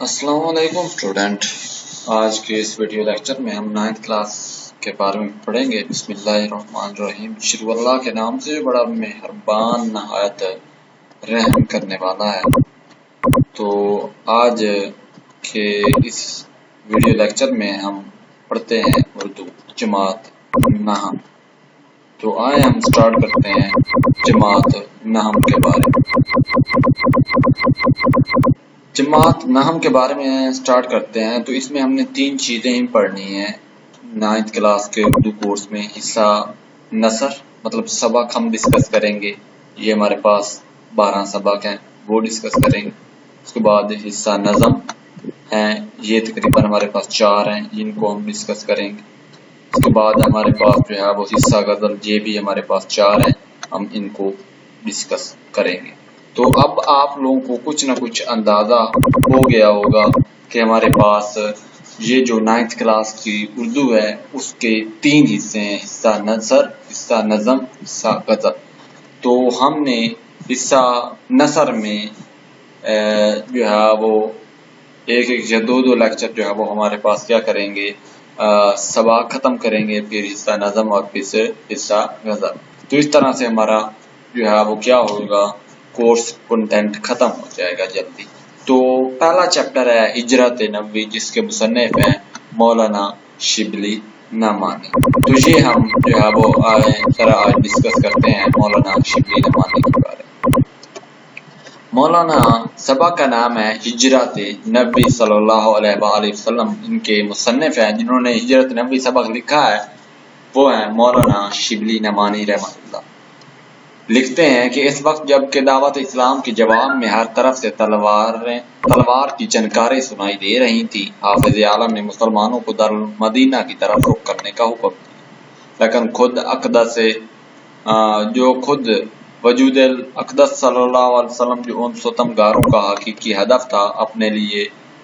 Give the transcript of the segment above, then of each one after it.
السلام علیکم اسٹوڈنٹ، آج کے اس ویڈیو لیکچر میں ہم 9th کلاس کے بارے میں پڑھیں گے۔ بسم اللہ الرحمن الرحیم، شروع اللہ کے نام سے بڑا مہربان نہایت رحم کرنے والا ہے۔ تو آج کے اس ویڈیو لیکچر میں ہم پڑھتے ہیں اردو جماعت نحم۔ تو آئے ہم سٹارٹ کرتے ہیں جماعت نحم کے بارے میں۔ جماعت نحم کے بارے میں سٹارٹ کرتے ہیں تو اس میں ہم نے 3 چیزیں ہی پڑھنی ہیں 9th کلاس کے اردو کورس میں۔ حصہ نثر مطلب سبق ہم ڈسکس کریں گے، یہ ہمارے پاس 12 سبق ہیں، وہ ڈسکس کریں گے۔ اس کے بعد حصہ نظم ہیں، یہ تقریباً ہمارے پاس 4 ہیں، جن کو ہم ڈسکس کریں گے۔ اس کے بعد ہمارے پاس جو ہے وہ حصہ غزل، یہ بھی ہمارے پاس 4 ہیں، ہم ان کو ڈسکس کریں گے۔ تو اب آپ لوگوں کو کچھ نہ کچھ اندازہ ہو گیا ہوگا کہ ہمارے پاس یہ جو 9th کلاس کی اردو ہے اس کے 3 حصے ہیں، حصہ نثر، حصہ نظم، حصہ غزل۔ تو ہم نے حصہ نثر میں جو ہے وہ ایک یا دو لیکچر جو ہے وہ ہمارے پاس کیا کریں گے، سبق ختم کریں گے، پھر حصہ نظم اور پھر سے حصہ غزل۔ تو اس طرح سے ہمارا جو ہے وہ کیا ہوگا، کورس کنٹینٹ ختم ہو جائے گا جلدی۔ تو پہلا چیپٹر ہے ہجرت نبوی، جس کے مصنف ہیں مولانا شبلی نعمانی۔ تو یہ ہم جو ہے وہ آج ڈسکس کرتے ہیں مولانا شبلی نعمانی کے بارے میں۔ مولانا سبق کا نام ہے ہجرت نبوی صلی اللہ علیہ وآلہ وسلم۔ ان کے مصنف ہیں جنہوں نے ہجرت نبوی سبق لکھا ہے وہ ہیں مولانا شبلی نعمانی رحمۃ اللہ۔ لکھتے ہیں کہ اس وقت جب کہ دعوت اسلام کے جواب میں ہر طرف سے تلوار کی چنکاریں سنائی دے رہی تھی، حافظ عالم نے مسلمانوں کو دارالمدینہ کی طرف رخ کرنے کا حکم دیا، لیکن خود وجود اقدس صلی اللہ علیہ وسلم جو ان ستم گاروں کا حقیقی ہدف تھا، اپنے لیے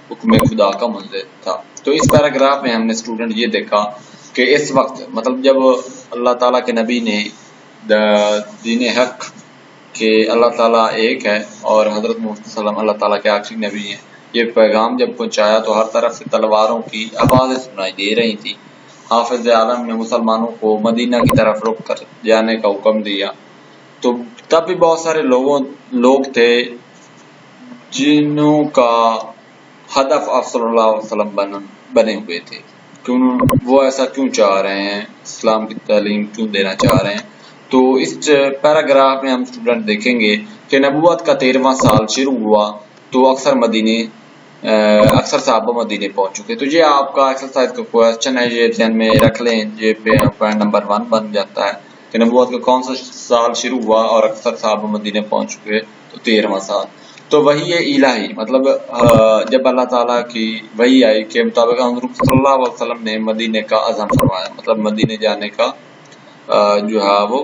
حکم خدا کا منزل تھا۔ تو اس پیراگراف میں ہم نے اسٹوڈنٹ یہ دیکھا کہ اس وقت مطلب جب اللہ تعالیٰ کے نبی نے دین حق کہ اللہ تعالیٰ ایک ہے اور حضرت محمد صلی اللہ علیہ وسلم اللہ تعالیٰ کے آخری نبی ہیں، یہ پیغام جب پہنچایا تو ہر طرف سے تلواروں کی آوازیں سنائی دے رہی تھی۔ حافظ عالم نے مسلمانوں کو مدینہ کی طرف رخ کر جانے کا حکم دیا۔ تو تب بھی بہت سارے لوگ تھے جنہوں کا ہدف آپ صلی اللہ علیہ وسلم بنے ہوئے تھے، وہ ایسا کیوں چاہ رہے ہیں، اسلام کی تعلیم کیوں دینا چاہ رہے ہیں۔ تو اس پیراگراف میں ہم اسٹوڈنٹ دیکھیں گے کہ نبوت کا 13واں سال شروع ہوا تو اکثر صحابہ مدینے پہنچ چکے۔ تو یہ آپ کا ایکسرسائز کا کوشچن ہے، یہ ذہن میں رکھ لیں، یہ پوائنٹ نمبر 1 بن جاتا ہے کہ نبوت کا کون سا سال شروع ہوا اور اکثر صحابہ مدینے پہنچ چکے، تو 13واں سال۔ تو وحی الہی مطلب جب اللہ تعالیٰ کی وحی آئی کے مطابق حضور صلی اللہ علیہ وسلم نے مدینے کا عزم فرمایا، مطلب مدینے جانے کا جو ہے وہ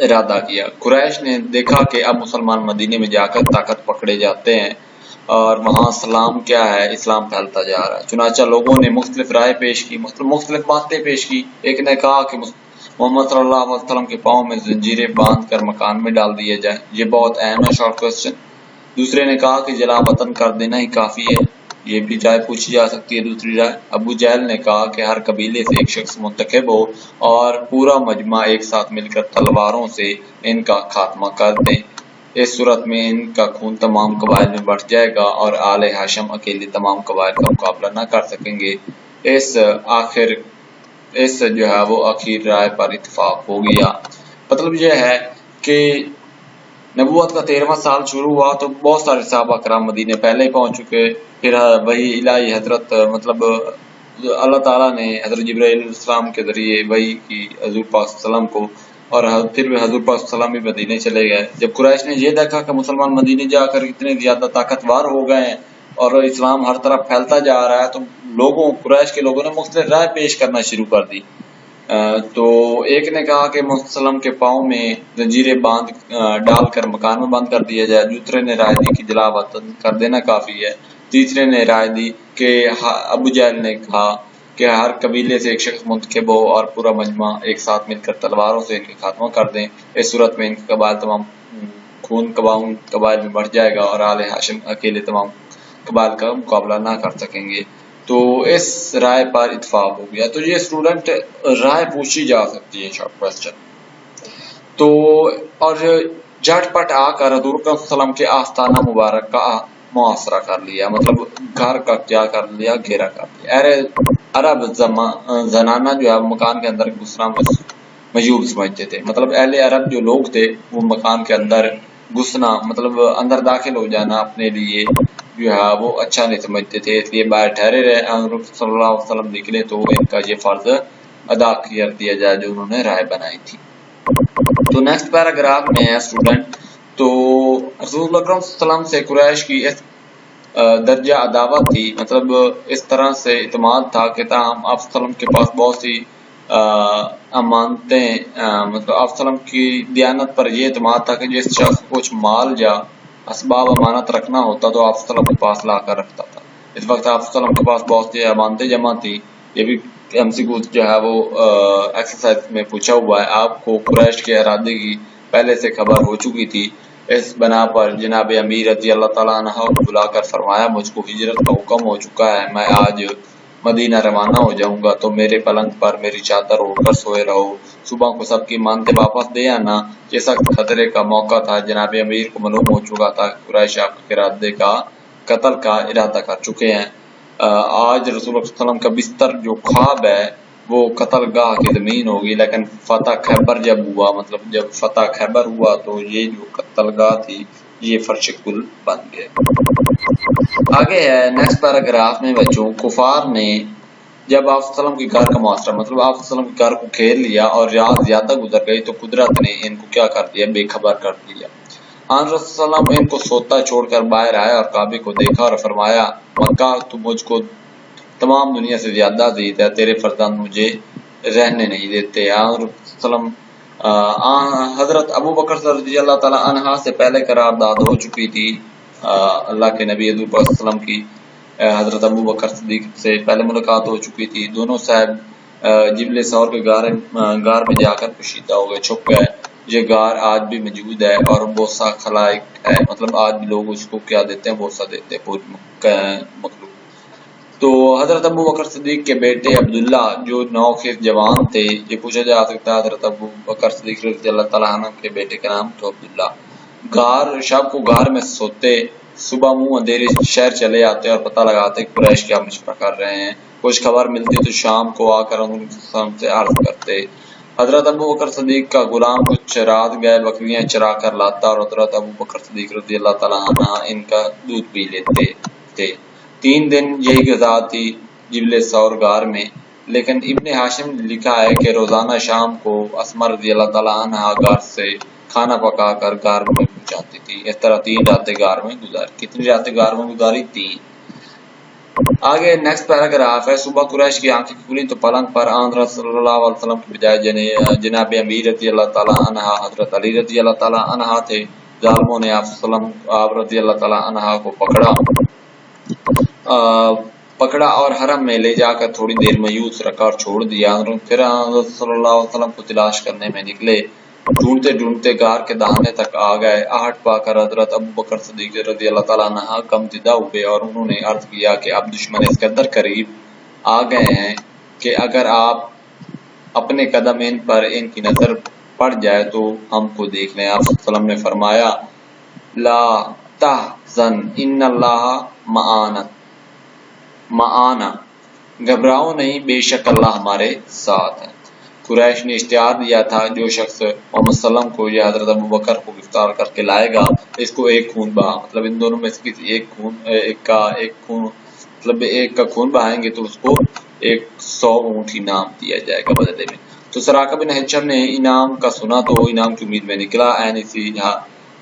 ارادہ کیا۔ قریش نے دیکھا کہ اب مسلمان مدینے میں جا کر طاقت پکڑے جاتے ہیں اور وہاں اسلام کیا ہے، اسلام پھیلتا جا رہا ہے۔ چنانچہ لوگوں نے مختلف رائے پیش کی، مختلف باتیں پیش کی۔ ایک نے کہا کہ محمد صلی اللہ علیہ وسلم کے پاؤں میں زنجیریں باندھ کر مکان میں ڈال دیے جائیں، یہ بہت اہم ہے شارٹ کوسچن۔ دوسرے نے کہا کہ جلا وطن کر دینا ہی کافی ہے، یہ بھی رائے پوچھی جا سکتی ہے دوسری رائے۔ ابو جہل نے کہا کہ ہر قبیلے سے ایک شخص منتخب ہو اور پورا مجمع ایک ساتھ مل کر تلواروں سے ان کا خاتمہ کر دیں، اس صورت میں ان کا خون تمام قبائل میں بڑھ جائے گا اور آل ہاشم اکیلے تمام قبائل کا مقابلہ نہ کر سکیں گے۔ اس جو ہے وہ آخر رائے پر اتفاق ہو گیا۔ مطلب یہ ہے کہ نبوت کا 13واں سال شروع ہوا تو بہت سارے صحابہ کرام مدینے پہلے ہی پہنچ چکے، پھر وہی الہی حضرت مطلب اللہ تعالیٰ نے حضرت جبرائیل علیہ السلام کے ذریعے وحی کی حضور پاک صلی اللہ علیہ وسلم کو، اور پھر حضور پاک صلی اللہ علیہ وسلم بھی مدینے چلے گئے۔ جب قریش نے یہ دیکھا کہ مسلمان مدینے جا کر اتنے زیادہ طاقتور ہو گئے ہیں اور اسلام ہر طرف پھیلتا جا رہا ہے، تو قریش کے لوگوں نے مختلف رائے پیش کرنا شروع کر دی۔ تو ایک نے کہا کہ محمد صلی اللہ علیہ وسلم کے پاؤں میں زنجیریں ڈال کر مکان میں بند کر دیا جائے، دوسرے نے رائے دی کہ جلا وطن کر دینا کافی ہے، تیسرے نے رائے دی کہ ابو جہل نے کہا کہ ہر قبیلے سے ایک شخص منتخب ہو اور پورا مجمع ایک ساتھ مل کر تلواروں سے ان کا خاتمہ کر دیں۔ اس صورت میں ان کے قبائل تمام خون قبائل میں بڑھ جائے گا اور آل ہاشم اکیلے تمام قبائل کا مقابلہ نہ کر سکیں گے۔ تو اس رائے پر اتفاق ہو گیا۔ تو یہ اسٹوڈنٹ رائے پوچھی جا سکتی ہے، شارٹ کوسچن۔ تو اور جھٹ پٹ آ کر حضور صلی اللہ علیہ وسلم کے آستانہ مبارک کا محاصرہ کر لیا، مطلب گھر کا کیا کر لیا، گھیرا کر لیا۔ عرب زنانہ جو ہے مکان کے اندر گھسنا مجوب سمجھتے تھے، مطلب اہل عرب جو لوگ تھے وہ مکان کے اندر گھسنا، مطلب اندر داخل ہو جانا اپنے لیے جو ہے وہ اچھا نہیں سمجھتے تھے، اس لیے باہر ٹھہرے رہے۔ حضور صلی اللہ علیہ وسلم نکلے تو ان کا یہ فرض ادا کر دیا جائے جو انہوں نے رائے بنائی تھی۔ تو نیکسٹ پیراگراف میں ہے اسٹوڈنٹ، تو رسول اللہ صلی اللہ علیہ وسلم سے قریش کی اس درجہ عداوت تھی، مطلب اس طرح سے اعتماد تھا کہ تاہم آپ صلی اللہ علیہ وسلم کے پاس بہت سی امانتیں، مطلب آپ صلی اللہ علیہ وسلم کی دیانت پر یہ اعتماد تھا کہ جس شخص کو کچھ مال یا اسباب امانت رکھنا ہوتا تو آپ صلی اللہ علیہ وسلم کے پاس لا کر رکھتا تھا۔ اس وقت آپ صلی اللہ علیہ وسلم کے پاس بہت سی امانتیں جمع تھی۔ یہ بھی ایم سی کیو جو ہے وہ ایکسرسائز میں پوچھا ہوا ہے۔ آپ کو قریش کے ارادے کی پہلے سے خبر ہو چکی تھی، اس بنا پر جناب امیر رضی اللہ تعالیٰ عنہ کو بلا کر فرمایا مجھ کو ہجرت کا حکم ہو چکا ہے، میں آج مدینہ روانہ ہو جاؤں گا، تو میرے پلنگ پر میری چادر اوڑھ کر سوئے رہو، صبح کو سب کی مانتے واپس دے آنا۔ یہ سخت خطرے کا موقع تھا، جناب امیر کو معلوم ہو چکا تھا کہ قریش آپ کے ارادے کا قتل کا ارادہ کر چکے ہیں۔ آج رسول اللہ صلی اللہ علیہ وسلم کا بستر جو خواب ہے وہ قتل گاہ کی زمین ہوگی، لیکن فتح خیبر جب ہوا، مطلب جب فتح خیبر ہوا تو یہ جو قتل گاہ تھی یہ فرش گل بن گئے۔ آگے ہے نیکسٹ پیراگراف میں بچوں، کفار نے جب آپ صلی اللہ علیہ وسلم کے گھر کا محاصرہ، مطلب آپ صلی اللہ علیہ وسلم کے گھر کو گھیر لیا اور رات زیادہ گزر گئی تو قدرت نے ان کو کیا کر دیا، بے خبر کر دیا۔ آن رسول صلی اللہ علیہ وسلم ان کو سوتا چھوڑ کر باہر آئے اور کعبے کو دیکھا اور فرمایا مکہ تو مجھ کو تمام دنیا سے زیادہ عزیز ہے، تیرے فرزند مجھے رہنے نہیں دیتے۔ حضرت ابو بکر رضی اللہ تعالیٰ عنہ سے پہلے قرارداد ہو چکی تھی، اللہ کے نبی حضور صلی اللہ علیہ وسلم کی حضرت ابو بکر صدیق سے پہلے ملاقات ہو چکی تھی۔ دونوں صاحب جبل ثور کے غار میں جا کر پوشیدہ ہو گئے، چھپ گئے۔ یہ غار آج بھی موجود ہے اور بوسہ خلائق ہے، مطلب آج بھی لوگ اس کو کیا دیتے ہیں، بوسہ دیتے ہیں پوری مخلوق۔ تو حضرت ابو بکر صدیق کے بیٹے عبداللہ جو نوخیز جوان تھے، یہ پوچھا جا سکتا ہے حضرت ابو بکر صدیق رضی اللہ تعالیٰ عنہ کے بیٹے کا نام تو عبداللہ، شب کو غار میں سوتے، صبح منہ اندھیرے شہر چلے آتے اور پتہ لگاتے کہ قریش کیا مشورہ کر رہے ہیں۔ کچھ خبر ملتی تو شام کو آ کر ان سے عرض کرتے۔ حضرت ابو بکر صدیق کا غلام کچھ رات گئے بکریاں چرا کر لاتا اور حضرت ابو بکر صدیق رضی اللہ تعالیٰ عنہ ان کا دودھ پی لیتے تھے۔ 3 دن یہی غذا تھی جبل ثور غار میں، لیکن ابن ہاشم نے لکھا ہے کہ روزانہ شام کو اسما رضی اللہ تعالیٰ عنہ غار سے کھانا پکا کر غار میں پہنچاتی تھی۔ اس طرح 3 راتیں غار میں گزاری۔ کتنی راتیں غار میں گزاری؟ 3۔ آگے نیکسٹ پیراگراف ہے، صبح قریش کی آنکھیں کھلی تو پلنگ پر آن صلی اللہ علیہ وسلم کے بجائے جناب امیر رضی اللہ تعالیٰ عنہ حضرت علی رضی اللہ تعالیٰ عنہ تھے۔ ظالموں نے آپ رضی اللہ تعالیٰ عنہ کو پکڑا اور حرم میں لے جا کر تھوڑی دیر مایوس رکھا اور چھوڑ دیا۔ پھر حضرت صلی اللہ علیہ وسلم کو تلاش کرنے میں نکلے، ڈھونڈتے ڈھونڈتے غار کے دہانے تک آ گئے۔ آہٹ پا کر حضرت ابو بکر صدیق رضی اللہ تعالیٰ عنہ غمزدہ ہوئے اور انہوں نے عرض کیا کہ اب دشمن اس قدر قریب آ گئے ہیں کہ اگر آپ اپنے قدم ان کی نظر پڑ جائے تو ہم کو دیکھ لیں۔ آپ صلی اللہ علیہ وسلم نے فرمایا لا تحزن ان اللہ معانا، گھبراؤ نہیں، بے شک اللہ ہمارے ساتھ ہے۔ قریش نے اشتہار دیا تھا جو شخص محمد صلی اللہ علیہ وسلم کو یا حضرت ابو بکر کو گرفتار کر کے لائے گا اس کو ایک خون بہا، مطلب ان دونوں میں سے کسی ایک کا خون بہائیں گے تو اس کو 100 اونٹ انعام دیا جائے گا بدلے میں۔ تو سراقہ بن حشم نے انعام کا سنا تو انعام کی امید میں نکلا۔ اسی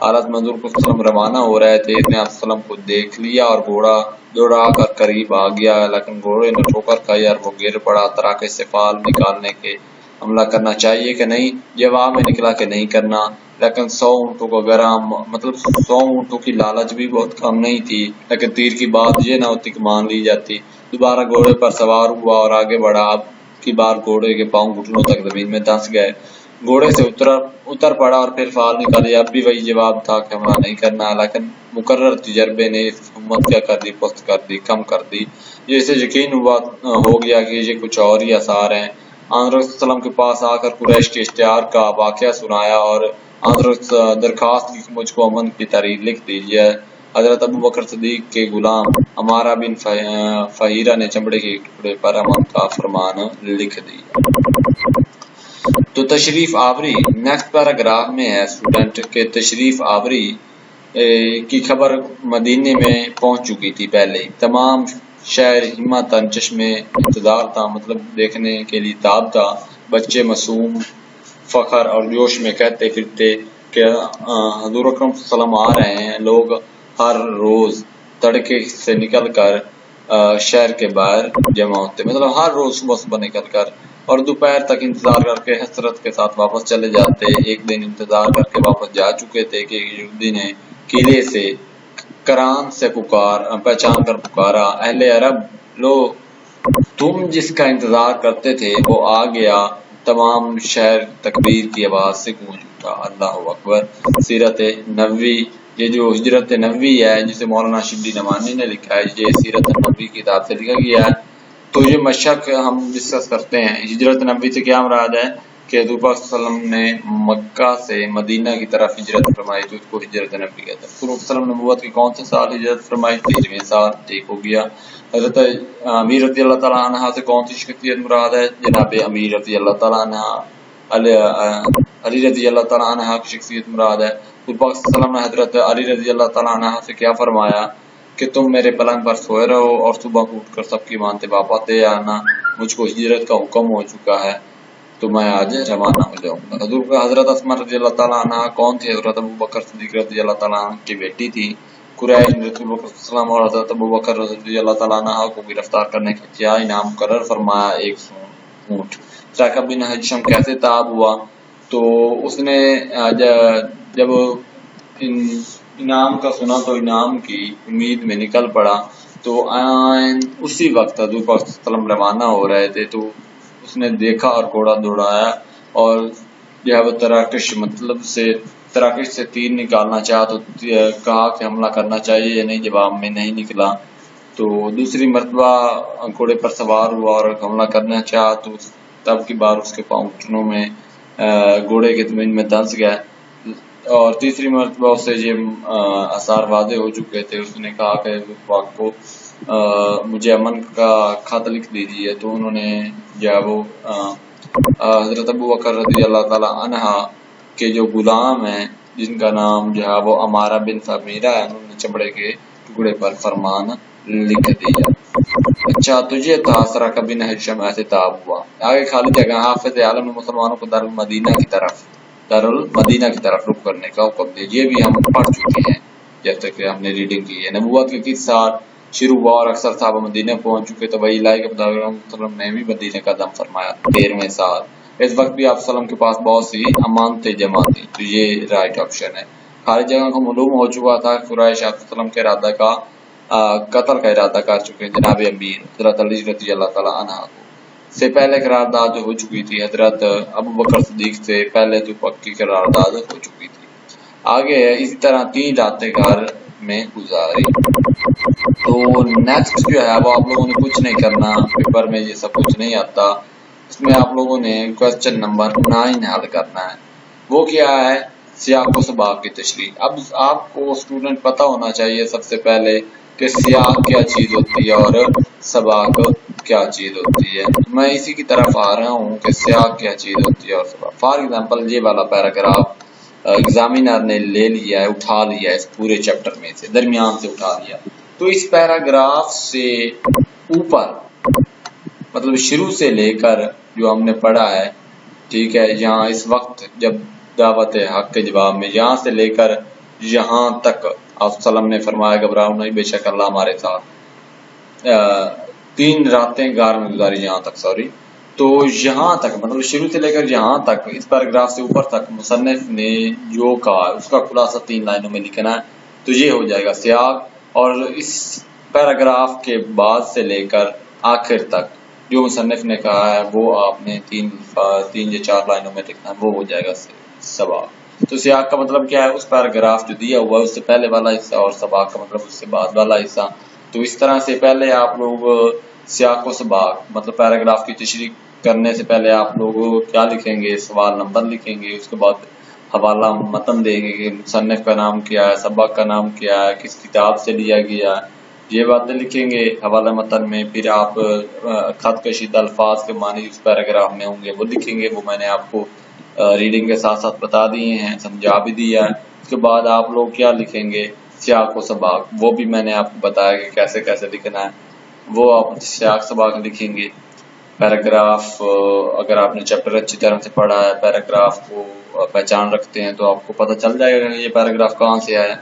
حالت میں حضور صلی اللہ علیہ وسلم روانہ ہو رہے تھے، اس نے آپ صلی اللہ علیہ وسلم کو دیکھ لیا اور گھوڑا دوڑا کر قریب آ گیا، لیکن گھوڑے نے ٹھوکر کھائی اور وہ گر پڑا۔ طرح سے فال نکالنے کے حملہ کرنا چاہیے کہ نہیں، جواب میں نکلا کہ نہیں کرنا، لیکن 100 اونٹوں کا گرام، مطلب 100 اونٹوں کی لالچ بھی بہت کم نہیں تھی، لیکن تیر کی بات یہ نہ ہوتی کہ مان لی جاتی۔ دوبارہ گھوڑے پر سوار ہوا اور آگے بڑھا. اب کی بار گھوڑے کے پاؤں گھٹنوں تک زمین میں دھنس گئے. گھوڑے سے اتر پڑا اور پھر فال نکالی. اب بھی وہی جواب تھا کہ حملہ نہیں کرنا، لیکن مقرر تجربے نے اس ہمت کیا کر دی، پست کر دی، کم کر دی. جیسے یقین ہو گیا کہ یہ کچھ اور ہی آثار ہیں. حضرت صلی اللہ علیہ وسلم کے پاس آ کر قریش کے اشتہار کا واقعہ سنایا اور حضرت درخواست کی کہ مجھ کو امن کی تحریر لکھ دیجیے. حضرت ابو بکر صدیق کے غلام عمارہ بن فہیرہ نے چمڑے کے ٹکڑے پر امن کا فرمان لکھ دیا. تو تشریف آوری نیکسٹ پیراگراف میں ہے اسٹوڈنٹ کہ تشریف آوری کی خبر مدینے میں پہنچ چکی تھی پہلے ہی. تمام شہر ہمتاً چشمے انتظار تھا، مطلب دیکھنے کے لیے تاب تھا. بچے معصوم فخر اور جوش میں کہتے پھرتے کہ حضور اکرم صلی اللہ علیہ وسلم آ رہے ہیں. لوگ ہر روز تڑکے سے نکل کر شہر کے باہر جمع ہوتے، مطلب ہر روز صبح نکل کر، اور دوپہر تک انتظار کر کے حسرت کے ساتھ واپس چلے جاتے. ایک دن انتظار کر کے واپس جا چکے تھے کہ یہودی نے قلعے سے کران سے پہچان کر پکارا، اہل عرب لو، تم جس کا انتظار کرتے تھے وہ آ گیا. تمام شہر تکبیر کی آواز سے گونج اٹھا. اللہ اکبر. سیرت نبوی، یہ جو ہجرت نبوی ہے جسے مولانا شبلی نعمانی نے لکھا ہے، یہ سیرت نبوی کی کتاب سے لکھا گیا ہے. تو یہ مشق ہم ڈسکس کرتے ہیں. ہجرت نبوی سے کیا مراد ہے کہ حضور پاک صلی اللہ علیہ وسلم نے مکہ سے مدینہ کی طرف ہجرت فرمائی تو اس کو ہجرت نبوی کہتے ہیں. حضور صلی اللہ علیہ وسلم نبوت کے کون سے سال ہجرت فرمائی؟ 13ویں سال. ٹھیک ہو گیا. حضرت امیر رضی اللہ تعالیٰ عنہ سے کون سی شخصیت مراد ہے؟ جناب امیر رضی اللہ تعالیٰ عنہ. علی رضی اللہ تعالیٰ عنہ کی شخصیت مراد ہے. حضور پاک صلی اللہ علیہ وسلم نے حضرت علی رضی اللہ تعالیٰ عنہ سے کیا فرمایا کہ تم میرے پلنگ پر سوئے رہو اور صبح کو اٹھ کر سب کی مانتے واپس دے آنا، مجھ کو ہجرت کا حکم ہو چکا ہے تو میں آج روانہ ہو جاؤں گا. حضور کا حضرت اسماء رضی اللہ تعالیٰ عنہ کون تھی؟ حضرت ابو بکر صدیق رضی اللہ تعالیٰ عنہ کی بیٹی تھی. قریش نے رسول اللہ صلی اللہ علیہ وسلم اور حضرت ابو بکر رضی اللہ تعالیٰ عنہ کو گرفتار کرنے کا کیا انعام مقرر فرمایا؟ 100 اونٹ. سراقہ بن حشم کیسے تاب ہوا؟ تو اس نے جب انعام کا سنا تو انعام کی امید میں نکل پڑا. تو اسی وقت حضور پاک صلی اللہ علیہ وسلم روانہ ہو رہے تھے تو اس نے دیکھا اور گھوڑا دوڑایا اور جو ہے وہ تراکش سے تیر نکالنا چاہا تو کہا کہ حملہ کرنا چاہیے یا نہیں، جواب میں نہیں نکلا. تو دوسری مرتبہ گھوڑے پر سوار ہوا اور حملہ کرنا چاہا تو تب کی بار اس کے پاؤں گھٹنوں میں گھوڑے کے زمین میں دھنس گئے. اور تیسری مرتبہ اسے یہ آثار واضح ہو چکے تھے. اس نے کہا کہ پاک کو مجھے امن کا خط لکھ دیجیے. تو انہوں نے جو ہے وہ حضرت ابو بکر رضی اللہ تعالیٰ عنہ کے جو غلام ہیں جن کا نام جو ہے وہ عمارہ بن فہیرہ ہے، انہوں نے چمڑے کے ٹکڑے پر فرمان لکھ دیا. اچھا تو یہ تھا سراقہ بن حشم ایسے تاب ہوا. آگے خالی جگہ حافظ عالم نے مسلمانوں کو دارالمدینہ کی طرف رخ کرنے کا حکم دیا. یہ بھی ہم پڑھ چکے ہیں جیسے کہ ہم نے ریڈنگ کی ہے. نبوت کے کس سال شروع ہوا اور اکثر صحابہ مدینہ پہنچ چکے تو وہی الہی کے مطابق نے بھی مدینہ کا دم فرمایا 13ویں سال. اس وقت بھی آپ وسلم کے پاس بہت سی امانتیں جمع تھیں. تو یہ رائٹ آپشن ہے. خالی جگہ کو معلوم ہو چکا تھا کہ قریش آپ وسلم کے ارادہ کا قتل کا ارادہ کر چکے. جناب امیر حضرت علی رضی اللہ تعالیٰ عنہ کو سے پہلے قرارداد ہو چکی تھی. حضرت ابو بکر صدیق سے پہلے تو پکی قرارداد ہو چکی تھی. آگے اسی طرح 3 راتیں گھر میں گزاری. تو نیکسٹ جو ہے وہ آپ لوگوں نے کچھ نہیں کرنا، پیپر میں یہ سب کچھ نہیں آتا. اس میں آپ لوگوں نے کوشچن نمبر 9 حل کرنا ہے. وہ کیا ہے؟ سیاق و سباق کی تشریح. اب آپ کو اسٹوڈنٹ پتہ ہونا چاہیے سب سے پہلے کہ سیاق کیا چیز ہوتی ہے اور سباق کیا چیز ہوتی ہے. میں اسی کی طرف آ رہا ہوں کہ سیاق کیا چیز ہوتی ہے اور سباق. فار ایگزامپل یہ والا پیراگراف ایگزامینر نے لے لیا ہے، اٹھا لیا ہے اس پورے چیپٹر میں سے، درمیان سے اٹھا لیا. تو اس پیراگراف سے اوپر مطلب شروع سے لے کر جو ہم نے پڑھا ہے، ٹھیک ہے، یہاں اس وقت جب دعوت حق کے جواب میں یہاں سے لے کر یہاں تک آپ وسلم نے فرمایا گھبراؤ نہیں، بے شک اللہ ہمارے ساتھ. 3 راتیں غار میں گزاری یہاں تک، تو یہاں تک مطلب شروع سے لے کر یہاں تک اس پیراگراف سے اوپر تک مصنف نے جو کہا اس کا خلاصہ 3 لائنوں میں لکھنا ہے. تو یہ ہو جائے گا سیاق. اور اس پیراگراف کے بعد سے لے کر آخر تک جو مصنف نے کہا ہے وہ آپ نے تین یا چار لائنوں میں لکھنا ہے، وہ ہو جائے گا سباق۔ تو سیاق کا مطلب کیا ہے؟ اس پیراگراف جو دیا ہوا ہے اس سے پہلے والا حصہ، اور سباق کا مطلب اس سے بعد والا حصہ۔ تو اس طرح سے پہلے آپ لوگ سیاق و سباق مطلب پیراگراف کی تشریح کرنے سے پہلے آپ لوگ کیا لکھیں گے؟ سوال نمبر لکھیں گے، اس کے بعد حوالہ متن دیں گے کہ مصنف کا نام کیا ہے، سبق کا نام کیا ہے، کس کتاب سے لیا گیا ہے، یہ باتیں لکھیں گے حوالہ متن میں۔ پھر آپ خط کشیدہ الفاظ کے معنی اس پیراگراف میں ہوں گے وہ لکھیں گے، وہ میں نے آپ کو ریڈنگ کے ساتھ ساتھ بتا دیے ہیں، سمجھا بھی دیا ہے۔ اس کے بعد آپ لوگ کیا لکھیں گے؟ سیاق و سباق، وہ بھی میں نے آپ کو بتایا کہ کیسے کیسے لکھنا ہے، وہ آپ سیاق سباق لکھیں گے۔ پیراگراف اگر آپ نے چیپٹر اچھی طرح سے پڑھا ہے، پیراگراف کو پہچان رکھتے ہیں، تو آپ کو پتہ چل جائے گا کہ یہ پیراگراف کہاں سے آیا۔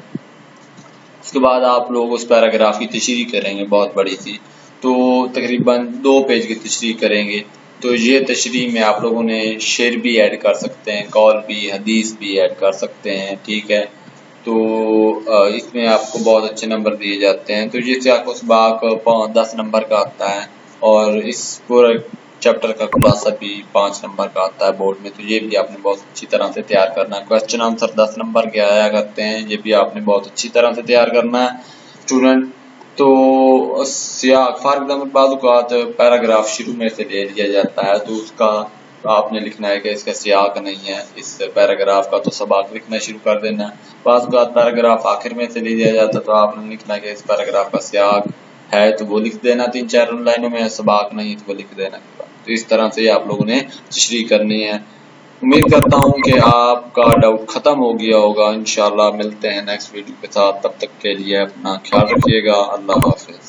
اس کے بعد آپ لوگ اس پیراگراف کی تشریح کریں گے، بہت بڑی سی، تو تقریباً 2 پیج کی تشریح کریں گے۔ تو یہ تشریح میں آپ لوگوں نے شعر بھی ایڈ کر سکتے ہیں، قول بھی، حدیث بھی ایڈ کر سکتے ہیں، ٹھیک ہے۔ تو اس میں آپ کو بہت اچھے نمبر دیے جاتے ہیں۔ تو یہ سیاق و سباق 10 نمبر کا آتا ہے، اور اس پورے چیپٹر کا خلاصہ بھی 5 نمبر کا آتا ہے بورڈ میں۔ تو یہ بھی آپ نے بہت اچھی طرح سے تیار کرنا ہے۔ کویسچن آنسر 10 نمبر کے آیا کرتے ہیں، یہ بھی آپ نے بہت اچھی طرح سے تیار کرنا ہے اسٹوڈنٹ۔ تو سیاق فار ایگزامپل بعض اوقات پیراگراف شروع میں سے لے لیا جاتا ہے، تو اس کا آپ نے لکھنا ہے کہ اس کا سیاق نہیں ہے اس پیراگراف کا، تو سباق لکھنا شروع کر دینا ہے۔ بعض اوقات پیراگراف آخر میں سے لے لیا جاتا ہے، تو آپ نے لکھنا ہے کہ اس پیراگراف کا سیاق ہے تو وہ لکھ دینا 3-4 لائنوں میں، سباق نہیں تو وہ لکھ دینا۔ تو اس طرح سے آپ لوگوں نے تشریح کرنی ہے۔ امید کرتا ہوں کہ آپ کا ڈاؤٹ ختم ہو گیا ہوگا۔ انشاءاللہ ملتے ہیں نیکسٹ ویڈیو کے ساتھ، تب تک کے لیے اپنا خیال رکھیے گا۔ اللہ حافظ۔